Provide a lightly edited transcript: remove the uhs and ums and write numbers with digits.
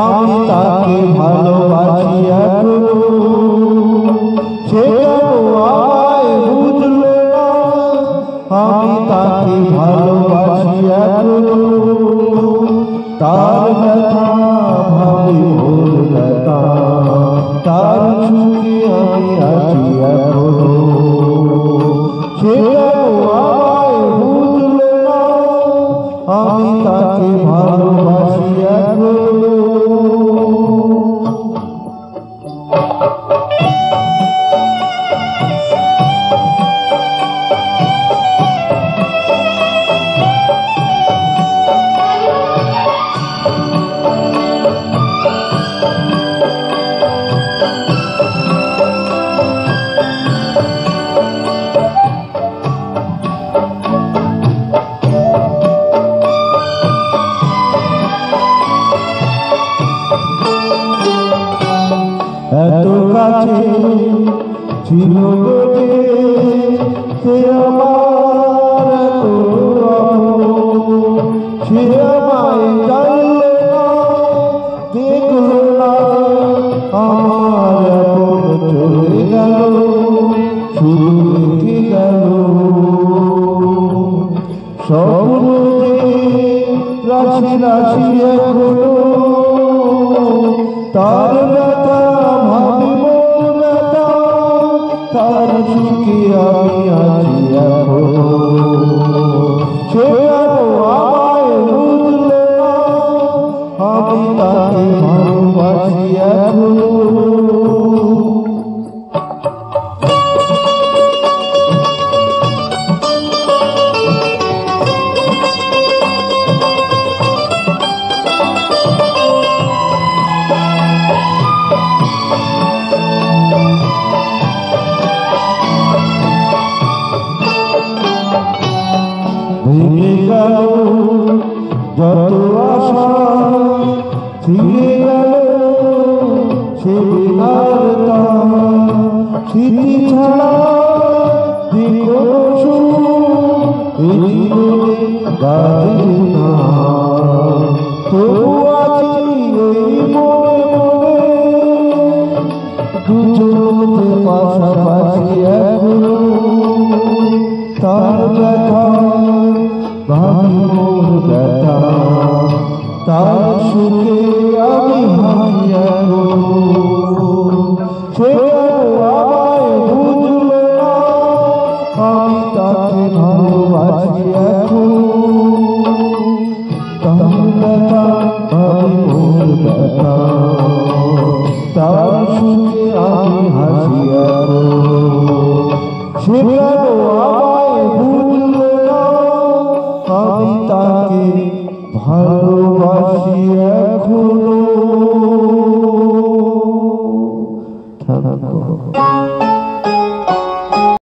আমি তাকে ভালোবাসি এখনো, সেটাও আমায় বুঝলো না। আমি তাকে ভালোবাসি এখনো, তার ব্যথা ভাবি ওর ব্যথা, তার সুখে আমি আছি এখনো, সেটাও আমায় বুঝলো না। আমি তাকে ভালোবাসি এখনো। এত কাছে ছিল বলে সে আমার এত সে আমায় জানলো না, দেখলো না আমার আপন চলে গেল, শুধু রেখে গেল স্বপ্ন রাশি রাশি এখনো, তার ব্যথা ভাবি মোর ব্যথা, তার সুখে আমি আছি এখনো, সেটাও আমায় বুঝলো না। আমি তাকে ভালোবাসি এখনো। ভেঙে গেল যত আশা, ছিঁড়ে গেল সে বেলারতা, স্মৃতি ছাড়া যে কোনো সুখ এই জীবনে বাজে না। তবু আছি এই মনে মনে, দুজনে পাশাপাশি এখনো, তার ব্যথা ভাবি মোর ব্যথা, তার সুখে আমি হাসি এখনো, সেটাও আমায় বুঝলো না। আমি তাকে ভালোবাসি এখনো, তার ব্যথা ভাবি মোর ব্যথা।